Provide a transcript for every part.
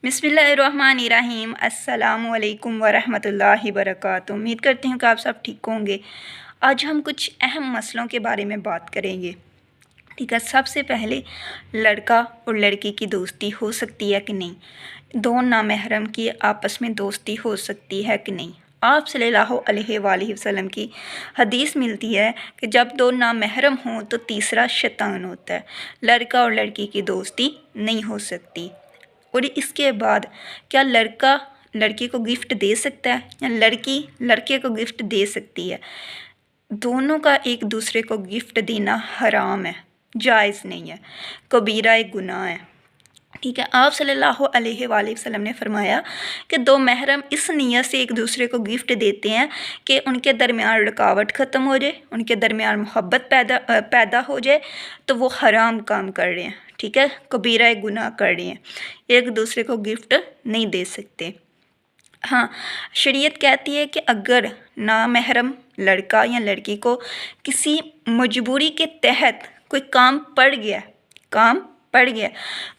बिस्मिल्लाहिर्रहमानिर्रहीम। अस्सलामु अलैकुम वरहमतुल्लाहि वबरकातुहू। उम्मीद करती हूँ कि आप सब ठीक होंगे। आज हम कुछ अहम मसलों के बारे में बात करेंगे। ठीक है, सबसे पहले लड़का और लड़की की दोस्ती हो सकती है कि नहीं, दो नामहरम की आपस में दोस्ती हो सकती है कि नहीं। आप सल्लल्लाहु अलैहि वसल्लम की हदीस मिलती है कि जब दो नामहरम हों तो तीसरा शैतान होता है। लड़का और लड़की की दोस्ती नहीं हो सकती। और इसके बाद क्या लड़का लड़की को गिफ्ट दे सकता है या लड़की लड़के को गिफ्ट दे सकती है? दोनों का एक दूसरे को गिफ्ट देना हराम है, जायज़ नहीं है, कबीरा एक गुनाह है। ठीक है, आप सल्लल्लाहु अलैहि वसल्लम ने फरमाया कि दो महरम इस नीयत से एक दूसरे को गिफ्ट देते हैं कि उनके दरमियान रुकावट ख़त्म हो जाए, उनके दरमियान मोहब्बत पैदा हो जाए, तो वो हराम काम कर रहे हैं। ठीक है, कबीरा एक गुनाह कर रहे हैं, एक दूसरे को गिफ्ट नहीं दे सकते। हाँ, शरीयत कहती है कि अगर नामहरम लड़का या लड़की को किसी मजबूरी के तहत कोई काम पड़ गया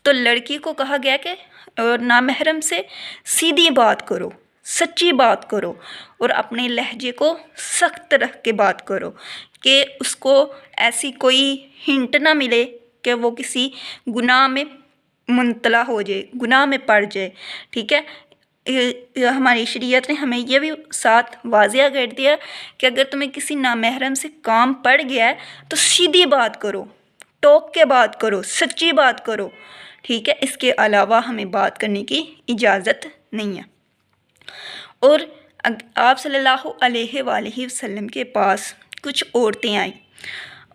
तो लड़की को कहा गया कि नामहरम से सीधी बात करो, सच्ची बात करो और अपने लहजे को सख्त रख के बात करो कि उसको ऐसी कोई हिंट ना मिले कि वो किसी गुनाह में मुंतला हो जाए, गुनाह में पड़ जाए। ठीक है, हमारी शरीयत ने हमें यह भी साथ वाज़िया कर दिया कि अगर तुम्हें किसी नामहरम से काम पड़ गया है तो सीधी बात करो, टोक के बात करो, सच्ची बात करो। ठीक है, इसके अलावा हमें बात करने की इजाज़त नहीं है। और आप सल्लल्लाहु अलैहि वसल्लम के पास कुछ औरतें आई,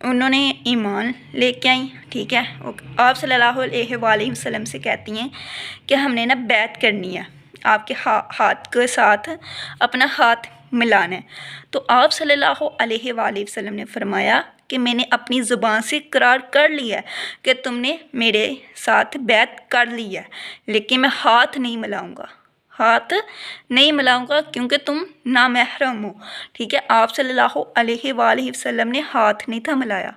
उन्होंने ईमान लेके आई। ठीक है, आप सल्लल्लाहु अलैहि वसल्लम से कहती हैं कि हमने ना बैत करनी है, आपके हाथ के साथ अपना हाथ मिलाना है। तो आप सल्लल्लाहु अलैहि वसल्लम ने फरमाया कि मैंने अपनी ज़ुबान से इकरार कर लिया है कि तुमने मेरे साथ बैत कर ली है, लेकिन मैं हाथ नहीं मिलाऊंगा क्योंकि तुम नामहरम हो। ठीक है, आप सल्लल्लाहु अलैहि वसल्लम ने हाथ नहीं था मिलाया।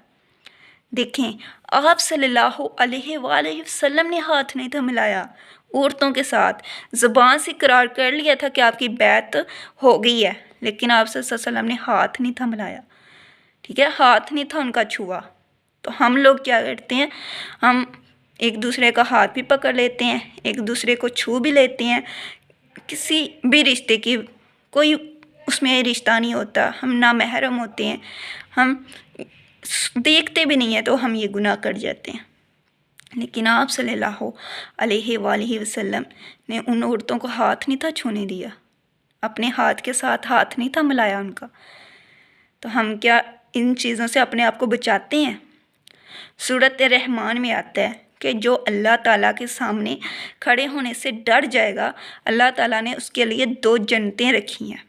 देखें, आप सल्लल्लाहु अलैहि वसल्लम ने हाथ नहीं था मिलाया, औरतों के साथ ज़ुबान से इकरार कर लिया था कि आपकी बैत हो गई है, लेकिन आप सल्लल्लाहु अलैहि वसल्लम ने हाथ नहीं था मिलाया। ठीक है, हाथ नहीं था उनका छुआ। तो हम लोग क्या करते हैं, हम एक दूसरे का हाथ भी पकड़ लेते हैं, एक दूसरे को छू भी लेते हैं। किसी भी रिश्ते की कोई उसमें रिश्ता नहीं होता, हम नामहरम होते हैं, हम देखते भी नहीं हैं तो हम ये गुनाह कर जाते हैं। लेकिन आप सल्लल्लाहु अलैहि वसल्लम ने उन औरतों को हाथ नहीं था छूने दिया, अपने हाथ के साथ हाथ नहीं था मिलाया उनका। तो हम क्या इन चीज़ों से अपने आप को बचाते हैं? सूरत रहमान में आता है कि जो अल्लाह ताला के सामने खड़े होने से डर जाएगा, अल्लाह ताला ने उसके लिए दो जन्नतें रखी हैं,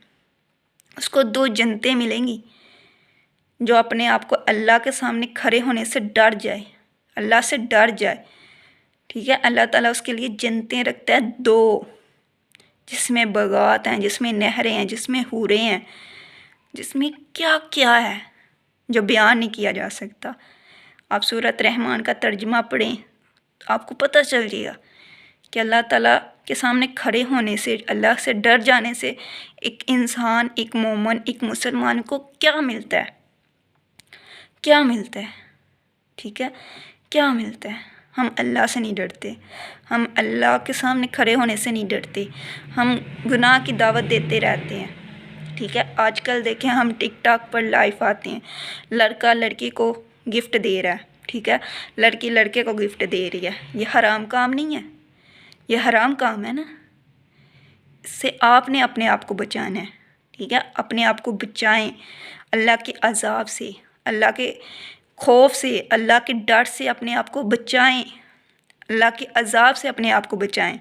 उसको दो जन्नतें मिलेंगी। जो अपने आप को अल्लाह के सामने खड़े होने से डर जाए, अल्लाह से डर जाए। ठीक है, अल्लाह ताला उसके लिए जन्नतें रखता है दो, जिसमें बगात हैं, जिसमें नहरें हैं, जिसमें हूरें हैं, जिसमें क्या क्या है जो बयान नहीं किया जा सकता। आप सूरत रहमान का तर्जुमा पढ़ें तो आपको पता चल जाएगा कि अल्लाह ताला के सामने खड़े होने से, अल्लाह से डर जाने से एक इंसान, एक मोमिन, एक मुसलमान को क्या मिलता है, क्या मिलता है? ठीक है, क्या मिलता है? हम अल्लाह से नहीं डरते, हम अल्लाह के सामने खड़े होने से नहीं डरते, हम गुनाह की दावत देते रहते हैं। ठीक है, आजकल देखें हम टिकटॉक पर लाइव आते हैं, लड़का लड़की को गिफ्ट दे रहा है। ठीक है, लड़की लड़के को गिफ्ट दे रही है, ये हराम काम नहीं है? ये हराम काम है ना। इससे आपने अपने आप को बचाना है। ठीक है, अपने आप को बचाएं अल्लाह के अज़ाब से, अल्लाह के खौफ से, अल्लाह के डर से अपने आप को बचाएं, अल्लाह के अज़ाब से अपने आप को बचाएं।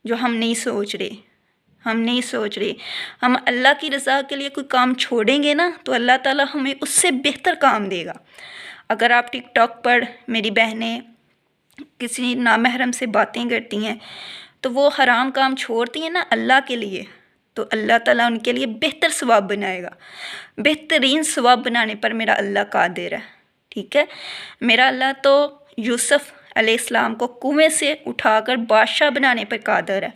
जो हम नहीं सोच रहे, हम अल्लाह की रज़ा के लिए कोई काम छोड़ेंगे ना तो अल्लाह ताला हमें उससे बेहतर काम देगा। अगर आप टिकटॉक पर मेरी बहनें किसी नामहरम से बातें करती हैं तो वो हराम काम छोड़ती हैं ना अल्लाह के लिए, तो अल्लाह ताला उनके लिए बेहतर सवाब बनाएगा। बेहतरीन सवाब बनाने पर मेरा अल्लाह कादिर है। ठीक है, मेरा अल्लाह तो यूसुफ अलैहिस्सलाम को कुएं से उठाकर बादशाह बनाने पर कादर है,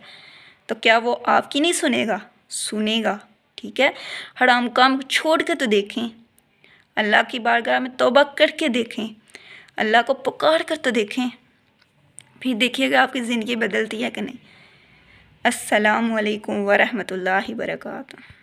तो क्या वो आपकी नहीं सुनेगा? सुनेगा। ठीक है, हराम काम छोड़ के तो देखें, अल्लाह की बारगाह में तौबा करके देखें, अल्लाह को पुकार कर तो देखें, फिर देखिएगा आपकी ज़िंदगी बदलती है कि नहीं। अस्सलामु अलैकुम व रहमतुल्लाहि व बरकातुहू।